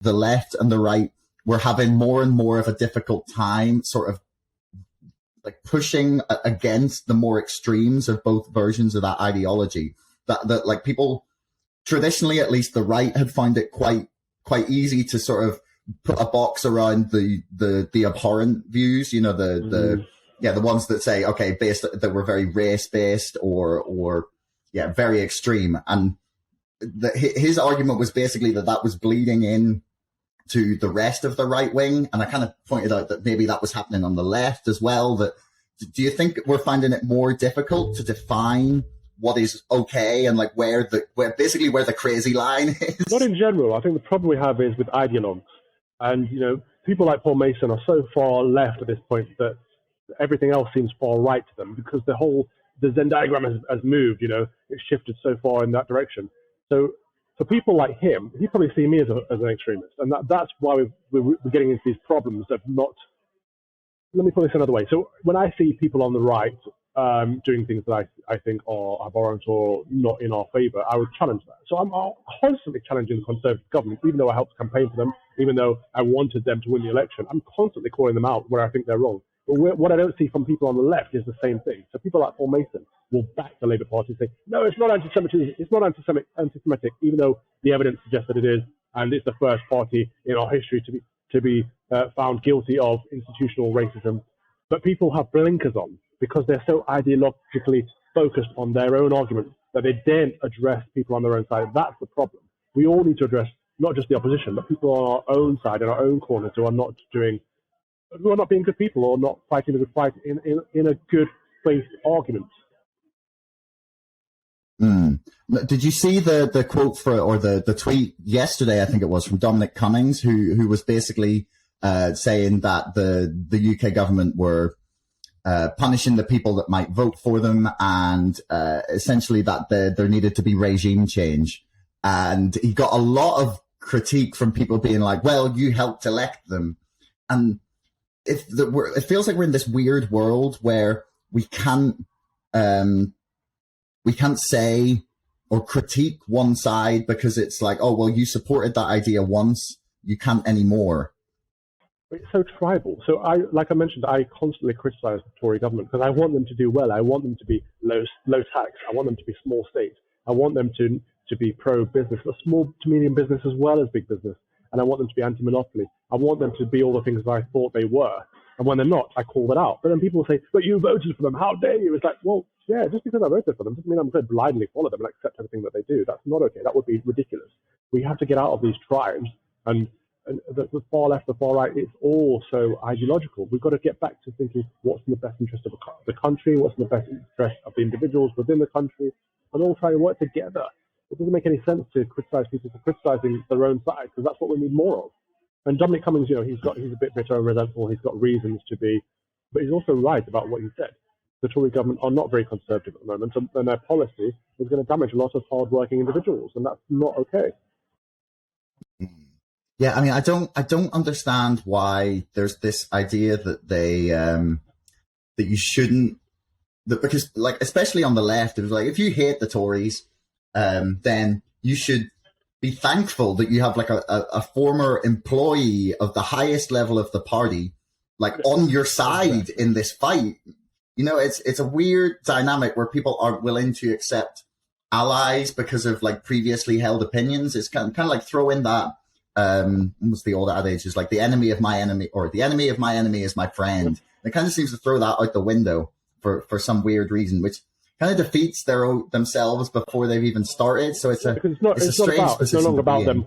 the left and the right were having more and more of a difficult time sort of like pushing against the more extremes of both versions of that ideology. That like people traditionally, at least the right, had found it quite easy to sort of put a box around the abhorrent views, you know, the ones that say, okay, that were very race based or very extreme. And his argument was basically that was bleeding in to the rest of the right wing. And I kind of pointed out that maybe that was happening on the left as well. That, do you think we're finding it more difficult to define what is okay and like where the crazy line is? Not in general. I think the problem we have is with ideologues. And, you know, people like Paul Mason are so far left at this point that everything else seems far right to them, because the Venn diagram has moved, you know, it's shifted so far in that direction. So for people like him, he probably see me as an extremist. And that's why we're getting into these problems of not. Let me put this another way. So when I see people on the right doing things that I think are abhorrent or not in our favor, I would challenge that. So I'm constantly challenging the Conservative government, even though I helped campaign for them, even though I wanted them to win the election. I'm constantly calling them out where I think they're wrong. But what I don't see from people on the left is the same thing. So people like Paul Mason will back the Labour Party and say, no, it's not anti-Semitism, it's not anti-Semitic, even though the evidence suggests that it is, and it's the first party in our history to be found guilty of institutional racism. But people have blinkers on because they're so ideologically focused on their own arguments that they daren't address people on their own side. That's the problem. We all need to address not just the opposition, but people on our own side, in our own corners, who are not being good people or not fighting a good fight in a good faith argument. Did you see the quote or the tweet yesterday? I think it was from Dominic Cummings, who was basically saying that the UK government were punishing the people that might vote for them, and essentially that there needed to be regime change. And he got a lot of critique from people being like, well, you helped elect them. And it feels like we're in this weird world where we can't say or critique one side because it's like, oh, well, you supported that idea once, you can't anymore. It's so tribal. So like I mentioned, I constantly criticize the Tory government because I want them to do well. I want them to be low tax. I want them to be small state. I want them to be pro-business, small to medium business as well as big business. And I want them to be anti-monopoly. I want them to be all the things that I thought they were. And when they're not, I call that out. But then people say, but you voted for them. How dare you? It's like, well, yeah, just because I voted for them doesn't mean I'm going to blindly follow them and accept everything that they do. That's not okay. That would be ridiculous. We have to get out of these tribes. And the far left, the far right, it's all so ideological. We've got to get back to thinking what's in the best interest of the country, what's in the best interest of the individuals within the country, and all try to work together. It doesn't make any sense to criticize people for criticizing their own side, because that's what we need more of. And Dominic Cummings, you know, he's a bit bitter and resentful. He's got reasons to be, but he's also right about what he said. The Tory government are not very conservative at the moment, and their policy is going to damage a lot of hard-working individuals, and that's not okay. Yeah, I mean, I don't understand why there's this idea that that you shouldn't, because like especially on the left, it was like if you hate the Tories, then you should be thankful that you have like a former employee of the highest level of the party like on your side in this fight. You know, it's a weird dynamic where people aren't willing to accept allies because of like previously held opinions. It's kind of like throw in that. What's the old adage? Is like the enemy of my enemy, or the enemy of my enemy is my friend. It kind of seems to throw that out the window for some weird reason, which kind of defeats themselves before they've even started. So it's no longer about them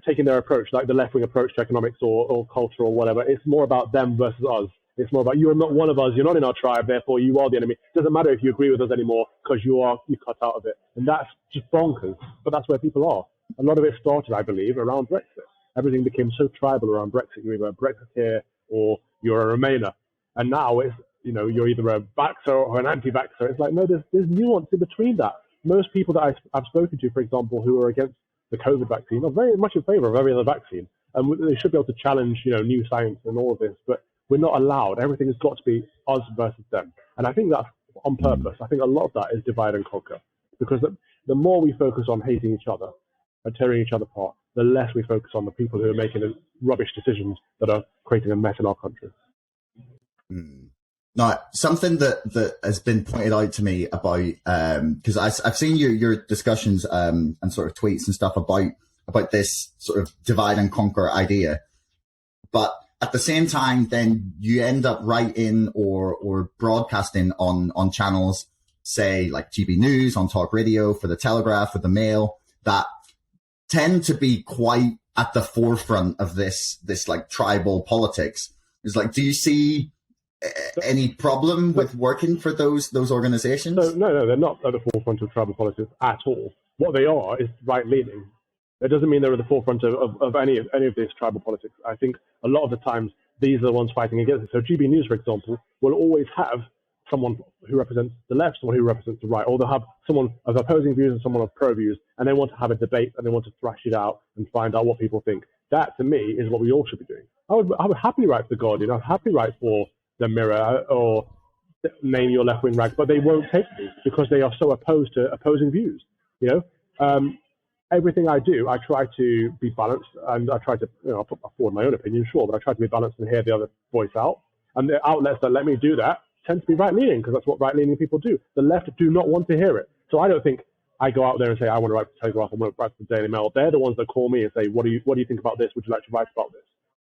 taking their approach, like the left-wing approach to economics or culture or whatever. It's more about them versus us. It's more about you are not one of us. You're not in our tribe. Therefore, you are the enemy. It doesn't matter if you agree with us anymore because you cut out of it. And that's just bonkers. But that's where people are. A lot of it started, I believe, around Brexit. Everything became so tribal around Brexit. You're either a Brexiteer or you're a Remainer. And now it's, you know, you're either a vaxxer or an anti-vaxxer. It's like, no, there's nuance in between that. Most people that I've spoken to, for example, who are against the COVID vaccine are very much in favor of every other vaccine. And they should be able to challenge, you know, new science and all of this. But we're not allowed. Everything has got to be us versus them. And I think that's on purpose. I think a lot of that is divide and conquer. Because the more we focus on hating each other and tearing each other apart, the less we focus on the people who are making the rubbish decisions that are creating a mess in our country. Now, something that has been pointed out to me about, because I've seen your discussions and sort of tweets and stuff about this sort of divide and conquer idea, but at the same time, then you end up writing or broadcasting on channels, say like GB News, on talk radio, for the Telegraph, for the Mail, that tend to be quite at the forefront of this like tribal politics. It's like, do you see any problem with working for those organizations? No, they're not at the forefront of tribal politics at all. What they are is right-leaning. It doesn't mean they're at the forefront of any of this tribal politics. I think a lot of the times these are the ones fighting against it. So GB News, for example, will always have someone who represents the left, someone who represents the right, or they'll have someone of opposing views and someone of pro views, and they want to have a debate and they want to thrash it out and find out what people think. That, to me, is what we all should be doing. I would happily write for The Guardian. I'd happily write for The Mirror or name your left-wing rags, but they won't take me because they are so opposed to opposing views. Everything I do, I try to be balanced, and I try to, I'll put forward my own opinion, sure, but I try to be balanced and hear the other voice out. And the outlets that let me do that tend to be right-leaning, because that's what right-leaning people do. The left do not want to hear it. So I don't think I go out there and say, I want to write for the Telegraph, I want to write for the Daily Mail. They're the ones that call me and say, what do you think about this? Would you like to write about this?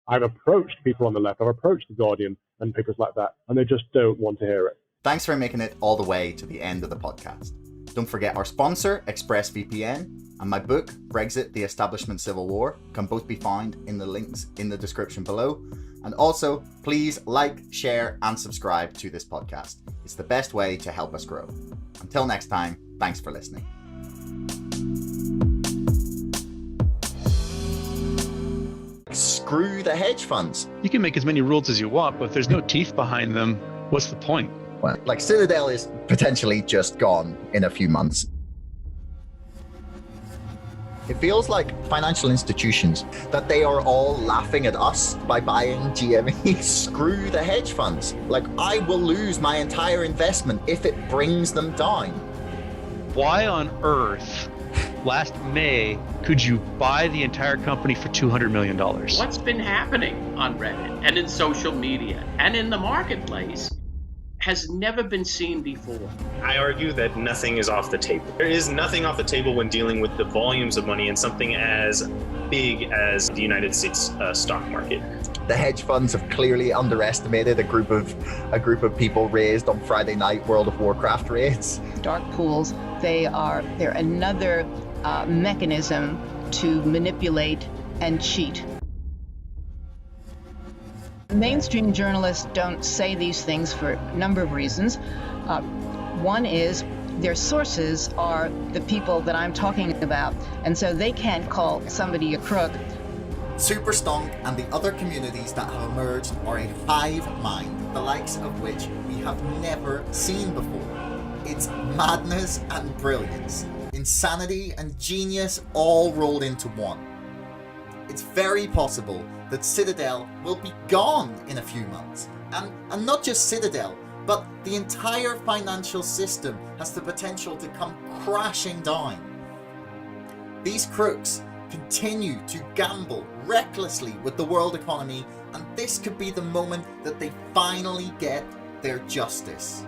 I've approached people on the left, I've approached The Guardian and papers like that, and they just don't want to hear it. Thanks for making it all the way to the end of the podcast. Don't forget our sponsor, ExpressVPN, and my book, Brexit, The Establishment Civil War, can both be found in the links in the description below. And also, please like, share, and subscribe to this podcast. It's the best way to help us grow. Until next time, thanks for listening. Screw the hedge funds. You can make as many rules as you want, but if there's no teeth behind them, what's the point? Well, like Citadel is potentially just gone in a few months. It feels like financial institutions, that they are all laughing at us by buying GME. Screw the hedge funds. Like, I will lose my entire investment if it brings them down. Why on earth, last May, could you buy the entire company for $200 million? What's been happening on Reddit and in social media and in the marketplace has never been seen before. I argue that nothing is off the table. There is nothing off the table when dealing with the volumes of money in something as big as the United States stock market. The hedge funds have clearly underestimated a group of people raised on Friday night World of Warcraft raids. Dark pools, they're another mechanism to manipulate and cheat. Mainstream journalists don't say these things for a number of reasons. One is their sources are the people that I'm talking about, and so they can't call somebody a crook. Superstonk and the other communities that have emerged are a hive mind, the likes of which we have never seen before. It's madness and brilliance, insanity and genius all rolled into one. It's very possible that Citadel will be gone in a few months. And not just Citadel, but the entire financial system has the potential to come crashing down. These crooks continue to gamble recklessly with the world economy, and this could be the moment that they finally get their justice.